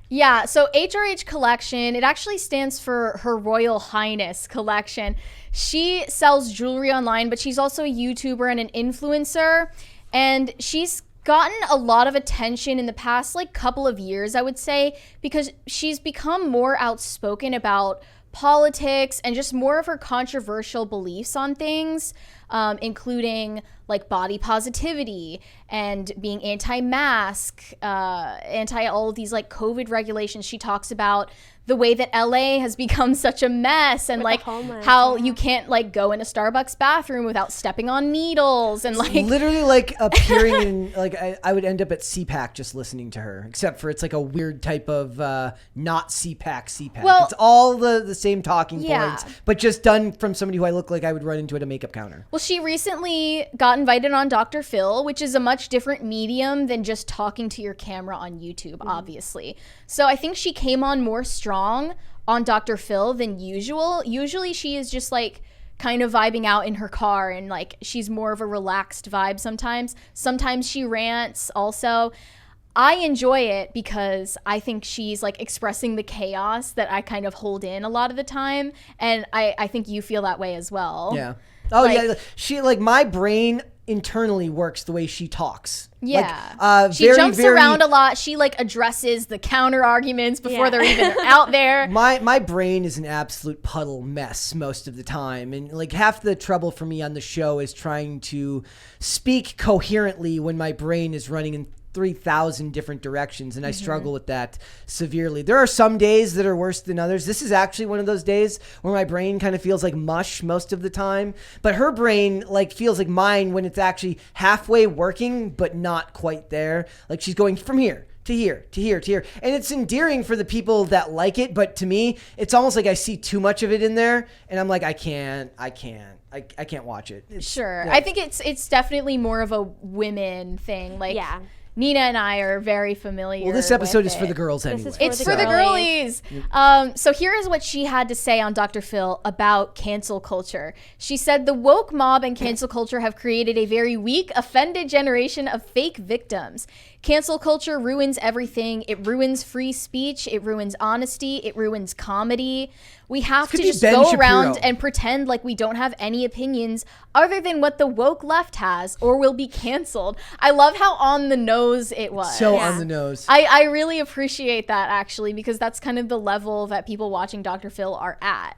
Yeah, so HRH collection, it actually stands for Her Royal Highness collection. She sells jewelry online, but she's also a YouTuber and an influencer. And she's gotten a lot of attention in the past like couple of years, I would say, because she's become more outspoken about politics and just more of her controversial beliefs on things, including like body positivity and being anti-mask, anti all of these like COVID regulations. She talks about the way that LA has become such a mess, and like how you can't like go in a Starbucks bathroom without stepping on needles, and like literally like appearing in like I would end up at CPAC just listening to her, except for it's like a weird type of not CPAC. Well, it's all the same talking points, but just done from somebody who I look like I would run into at a makeup counter. Well, she recently got invited on Dr. Phil, which is a much different medium than just talking to your camera on YouTube, obviously. So I think she came on more strong on Dr. Phil than usual. Usually she is just like kind of vibing out in her car, and like she's more of a relaxed vibe sometimes. Sometimes she rants also. I enjoy it because I think she's like expressing the chaos that I kind of hold in a lot of the time, and I think you feel that way as well. Yeah. Oh, like, yeah. She like my brain internally works the way she talks. Yeah. Like, she jumps around a lot. She like addresses the counter arguments before they're even out there. My brain is an absolute puddle mess most of the time. And like half the trouble for me on the show is trying to speak coherently when my brain is running in 3,000 different directions, and I struggle with that severely. There are some days that are worse than others. This is actually one of those days where my brain kind of feels like mush most of the time, but her brain like feels like mine when it's actually halfway working but not quite there. Like she's going from here to here, to here, to here. And it's endearing for the people that like it, but to me, it's almost like I see too much of it in there, and I'm like, I can't watch it. Sure. I think it's definitely more of a women thing. Like, Nina and I are very familiar. Well, this episode is for the girls anyway. It's for the girlies. So here is what she had to say on Dr. Phil about cancel culture. She said, the woke mob and cancel culture have created a very weak, offended generation of fake victims. Cancel culture ruins everything. It ruins free speech. It ruins honesty. It ruins comedy. We have to just go around and pretend like we don't have any opinions other than what the woke left has, or we'll be canceled. I love how on the nose it was. So on the nose. I really appreciate that, actually, because that's kind of the level that people watching Dr. Phil are at.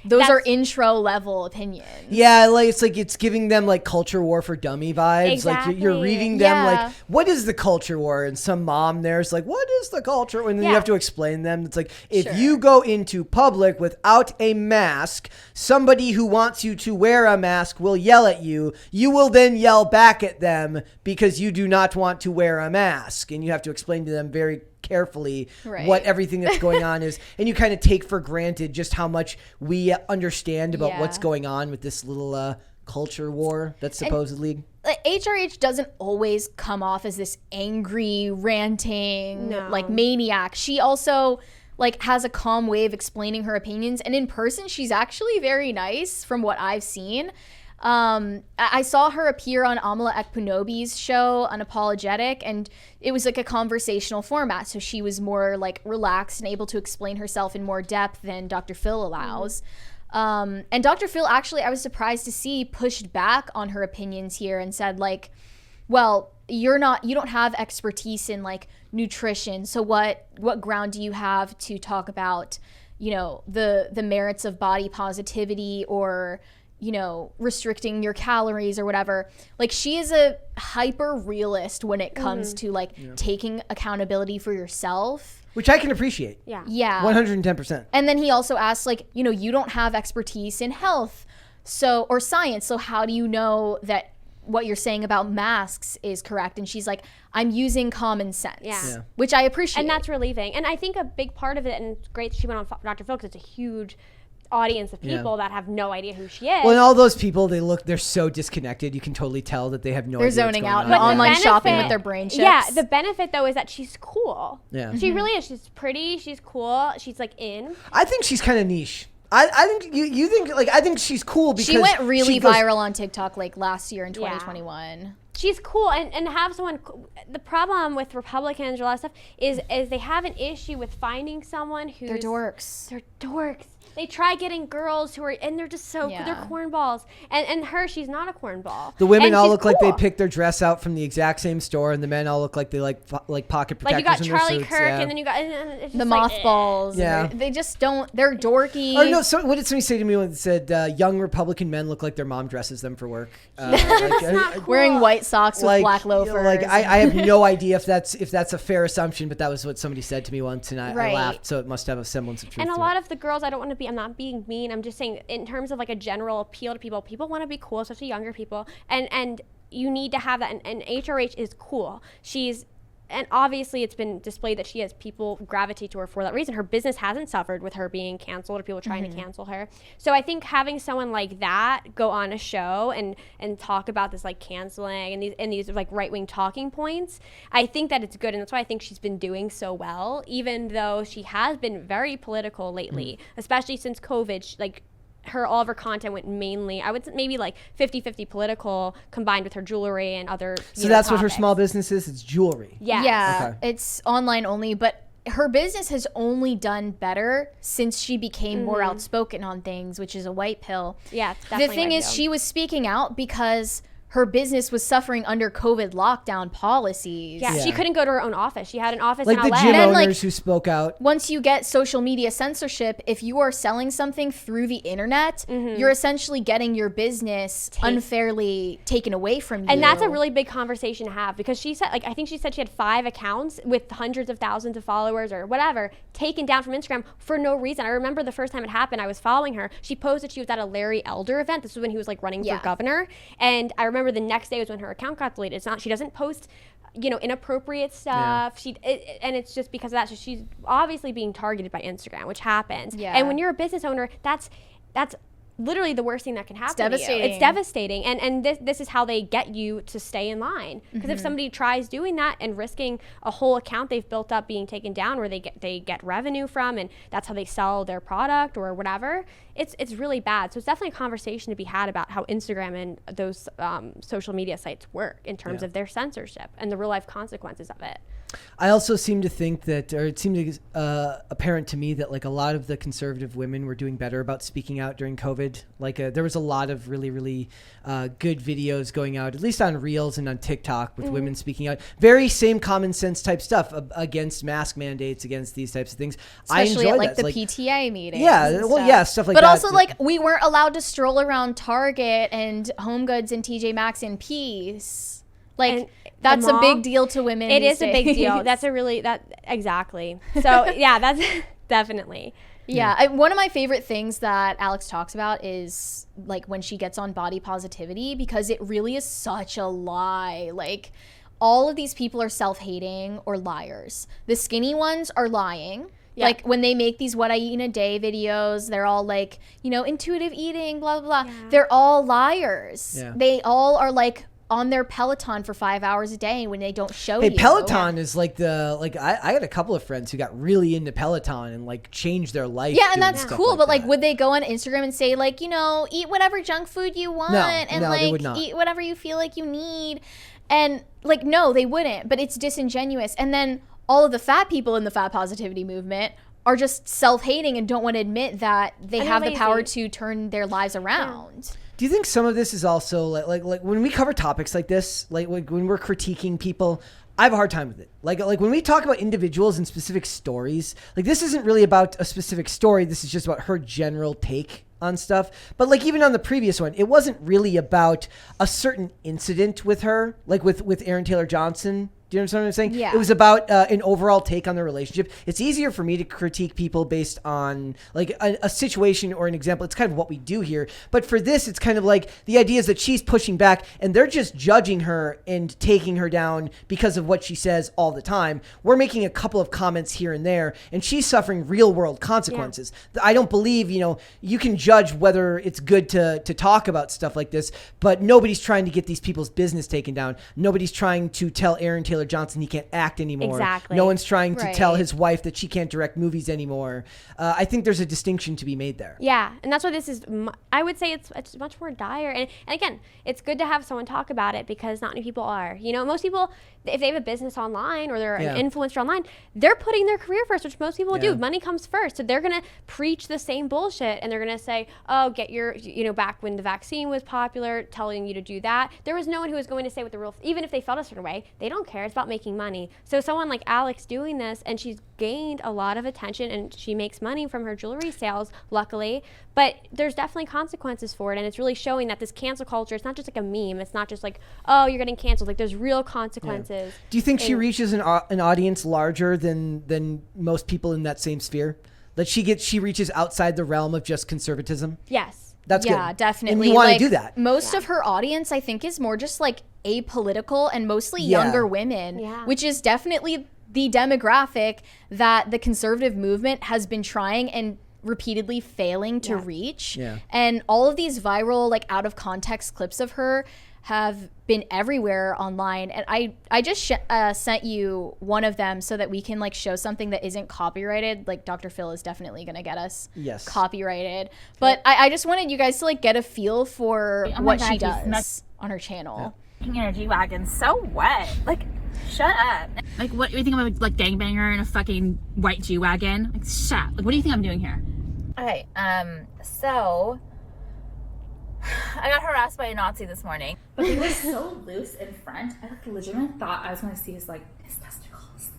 Those are intro level opinions. Yeah, like it's giving them like culture war for dummy vibes. Exactly. Like you're reading them like, what is the culture war? And some mom there's like, what is the culture? And then you have to explain them. It's like, if you go into public without a mask, somebody who wants you to wear a mask will yell at you. You will then yell back at them because you do not want to wear a mask. And you have to explain to them very carefully what everything that's going on is. And you kind of take for granted just how much we understand about what's going on with this little culture war that's supposedly... HRH doesn't always come off as this angry, ranting, like maniac. She also... like has a calm way of explaining her opinions, and in person she's actually very nice from what I've seen. I saw her appear on Amala Ekpunobi's show Unapologetic, and it was like a conversational format, so she was more like relaxed and able to explain herself in more depth than Dr. Phil allows. And Dr. Phil actually, I was surprised to see, pushed back on her opinions here and said like, well, you don't have expertise in like nutrition, so what ground do you have to talk about, you know, the merits of body positivity or, you know, restricting your calories or whatever. Like, she is a hyper realist when it comes to like taking accountability for yourself, which I can appreciate. Yeah 110%. And then he also asked, like, you know, you don't have expertise in health or science, so how do you know that what you're saying about masks is correct? And she's like, I'm using common sense, which I appreciate. And that's relieving. And I think a big part of it, and it's great she went on Dr. Phil because it's a huge audience of people that have no idea who she is. Well, and all those people, they're so disconnected. You can totally tell that they have no idea. They're zoning out and online shopping with their brain chips. Yeah, the benefit though is that she's cool. Yeah. She really is. She's pretty, she's cool, she's like in. I think she's kind of niche. I think you think, like, I think she's cool because she went really viral on TikTok like last year in 2021. she's cool, and have someone. The problem with Republicans or a lot of stuff is they have an issue with finding someone who's They're dorks. They're dorks. They try getting girls who are, and they're just so, they're cornballs. And she's not a cornball. The women and all she's look like they cool. picked their dress out from the exact same store, and the men all look like they like pocket protectors. Like you got in Charlie their suits. Kirk, Yeah. and then you got it's just The like, mothballs. Yeah. They just don't, they're dorky. Oh no! So what did somebody say to me when it said young Republican men look like their mom dresses them for work? That's not cool. Wearing white socks with black loafers. Like I have no idea if that's a fair assumption, but that was what somebody said to me once, and I laughed. So it must have a semblance of truth. And a to lot it. of the girls, I'm not being mean. I'm just saying, in terms of like a general appeal to people want to be cool, especially younger people, and you need to have that. And HRH is cool. And obviously it's been displayed that she has people gravitate to her for that reason. Her business hasn't suffered with her being canceled or people trying to cancel her. So I think having someone like that go on a show and talk about this like canceling and these like right-wing talking points, I think that it's good. And that's why I think she's been doing so well, even though she has been very political lately, especially since COVID. All of her content went mainly, I would say maybe like 50-50 political combined with her jewelry and other So that's topics. what her small business is? It's jewelry. Yes. Yeah, Okay. it's online only, but her business has only done better since she became more outspoken on things, which is a white pill. Yeah, it's definitely the thing my is, deal. she was speaking out because her business was suffering under COVID lockdown policies. Yeah, she couldn't go to her own office. She had an office Like in the LA. gym then, owners who spoke out. Once you get social media censorship, if you are selling something through the internet, you're essentially getting your business unfairly taken away from you. And that's a really big conversation to have, because she said, I think she said she had 5 accounts with hundreds of thousands of followers or whatever taken down from Instagram for no reason. I remember the first time it happened, I was following her. She posted she was at a Larry Elder event. This was when he was like running for governor. And I remember the next day was when her account got deleted. She doesn't post, inappropriate stuff. And it's just because of that. So she's obviously being targeted by Instagram, which happens. Yeah. And when you're a business owner, that's literally the worst thing that can happen. devastating. To you. It's devastating. And this is how they get you to stay in line. Because if somebody tries doing that and risking a whole account they've built up being taken down, where they get revenue from, and that's how they sell their product or whatever, it's really bad. So it's definitely a conversation to be had about how Instagram and those social media sites work in terms of their censorship and the real life consequences of it. I also seem to think that, or it seemed apparent to me that like a lot of the conservative women were doing better about speaking out during COVID. Like there was a lot of really, really good videos going out, at least on Reels and on TikTok, with women speaking out. Very same common sense type stuff against mask mandates, against these types of things. Especially I enjoy at like that. the PTA meetings. Yeah, well, yeah, stuff like but that. But also, like, we weren't allowed to stroll around Target and Home Goods and TJ Maxx in peace. Like, that's a big deal to women. It these is a big days. deal. That's exactly. So yeah, that's definitely. Yeah, one of my favorite things that Alex talks about is like when she gets on body positivity, because it really is such a lie. Like, all of these people are self-hating or liars. The skinny ones are lying. Yeah. Like when they make these what I eat in a day videos, they're all like, intuitive eating, blah, blah, blah. Yeah. They're all liars. Yeah. They all are like on their Peloton for 5 hours a day when they don't show you. Hey, Peloton is like I had a couple of friends who got really into Peloton and like changed their life. Yeah, and that's cool. But like, would they go on Instagram and say like, eat whatever junk food you want and no, like they would not. Eat whatever you feel like you need? And like, no, they wouldn't. But it's disingenuous. And then all of the fat people in the fat positivity movement are just self-hating and don't want to admit that they have the power to turn their lives around. Yeah. Do you think some of this is also like when we cover topics like this, like when we're critiquing people, I have a hard time with it. Like when we talk about individuals and specific stories, like this isn't really about a specific story. This is just about her general take on stuff. But like even on the previous one, it wasn't really about a certain incident with her, like with Aaron Taylor Johnson. Do you understand what I'm saying? Yeah. It was about an overall take on the relationship. It's easier for me to critique people based on like a situation or an example. It's kind of what we do here. But for this, it's kind of like the idea is that she's pushing back and they're just judging her and taking her down because of what she says all the time. We're making a couple of comments here and there, and she's suffering real world consequences. Yeah. I don't believe, you can judge whether it's good to talk about stuff like this, but nobody's trying to get these people's business taken down. Nobody's trying to tell Aaron Taylor Taylor Johnson he can't act anymore. Exactly. No one's trying to Right. tell his wife that she can't direct movies anymore. I think there's a distinction to be made there. Yeah, and that's why this is, I would say it's much more dire. And again, it's good to have someone talk about it because not many people are. You know, most people, if they have a business online or they're an influencer online, they're putting their career first, which most people do. Money comes first. So they're going to preach the same bullshit and they're going to say, oh, get your, you know, back when the vaccine was popular, telling you to do that. There was no one who was going to say what the real, even if they felt a certain way, they don't care. It's about making money. So someone like Alex doing this, and she's gained a lot of attention and she makes money from her jewelry sales, luckily, but there's definitely consequences for it. And it's really showing that this cancel culture, it's not just like a meme. It's not just like, oh, you're getting canceled. Like there's real consequences. Do you think she reaches an audience larger than most people in that same sphere? That she reaches outside the realm of just conservatism? Yes. That's good. Yeah, definitely. And you want to Like, do that. Most of her audience, I think, is more just like apolitical and mostly younger women, which is definitely the demographic that the conservative movement has been trying and repeatedly failing to reach. And all of these viral, like out of context clips of her have been everywhere online. And I just sent you one of them so that we can like show something that isn't copyrighted. Like Dr. Phil is definitely going to get us copyrighted. But I just wanted you guys to like get a feel for what she does on her channel. In a G-Wagon, so what? Like, shut up. Like, what do you think I'm a like gangbanger in a fucking white G-Wagon? Like, shut. Like, what do you think I'm doing here? Okay, so I got harassed by a Nazi this morning. But he was so loose in front, I like legitimately thought I was going to see his testicles.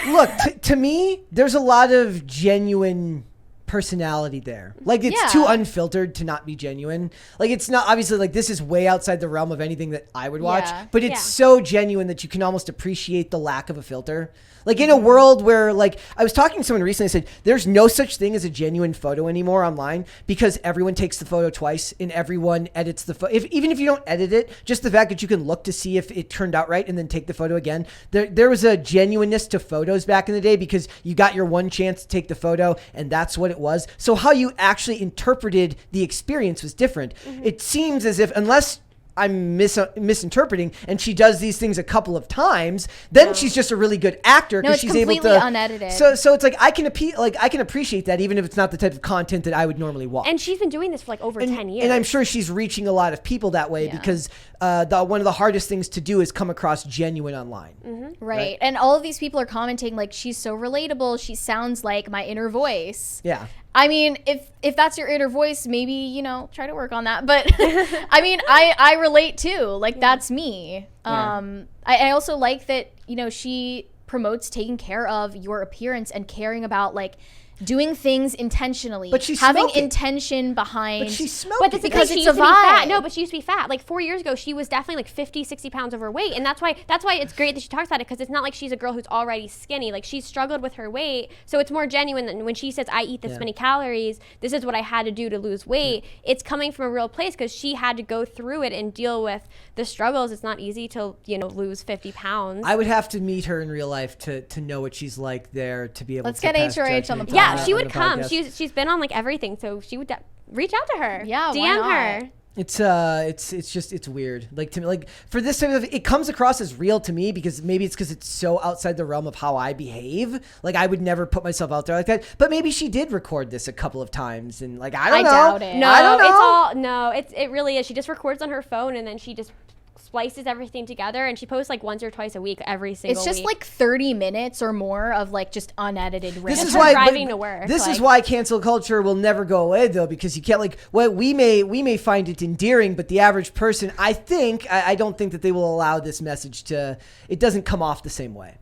Look, to me, there's a lot of genuine personality there. Like it's too unfiltered to not be genuine. Like it's not obviously like this is way outside the realm of anything that I would watch, but it's so genuine that you can almost appreciate the lack of a filter. Like in a world where like I was talking to someone recently, I said there's no such thing as a genuine photo anymore online because everyone takes the photo twice and everyone edits the photo. Even if you don't edit it, just the fact that you can look to see if it turned out right and then take the photo again. There was a genuineness to photos back in the day because you got your one chance to take the photo and that's what it was. So how you actually interpreted the experience was different. It seems as if unless I'm misinterpreting, and she does these things a couple of times, then she's just a really good actor because she's able to completely unedited. So it's like I can appreciate that even if it's not the type of content that I would normally watch. And she's been doing this for like over 10 years. And I'm sure she's reaching a lot of people that way because one of the hardest things to do is come across genuine online. Right. And all of these people are commenting like she's so relatable. She sounds like my inner voice. Yeah. I mean, if that's your inner voice, maybe, you know, try to work on that. But I mean, I relate too. Like that's me. I also like that, you know, she promotes taking care of your appearance and caring about like doing things intentionally, but she's having smoking. intention behind. But she's smoking. But that's because she it's used a to be fat. vibe. No, but she used to be fat. Like 4 years ago, she was definitely like 50, 60 pounds overweight. And that's why it's great that she talks about it because it's not like she's a girl who's already skinny. Like she's struggled with her weight. So it's more genuine than when she says, I eat this many calories. This is what I had to do to lose weight. It's coming from a real place because she had to go through it and deal with the struggles. It's not easy to, you know, lose 50 pounds. I would have to meet her in real life to know what she's like there to be able Let's to get pass HRH on the judgment podcast. Yeah, she on would the come. podcast. She's been on like everything, so she would reach out to her. Yeah, why DM not? her. It's weird. Like to me, like for this type of, it comes across as real to me because maybe it's because it's so outside the realm of how I behave. Like I would never put myself out there like that. But maybe she did record this a couple of times, and like I don't know. doubt it. No, I don't know. It really is. She just records on her phone and then she just splices everything together and she posts like once or twice a week every single It's just week. like 30 minutes or more of like just unedited rant. This is her why driving to work, This is like- why cancel culture will never go away though, because you can't like. Well, we may find it endearing, but the average person, I don't think that they will allow this message to. It doesn't come off the same way.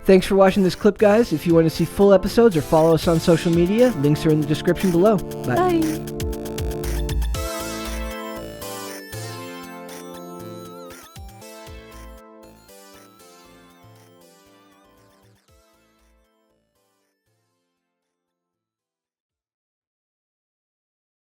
Thanks for watching this clip, guys. If you want to see full episodes or follow us on social media, links are in the description below. Bye.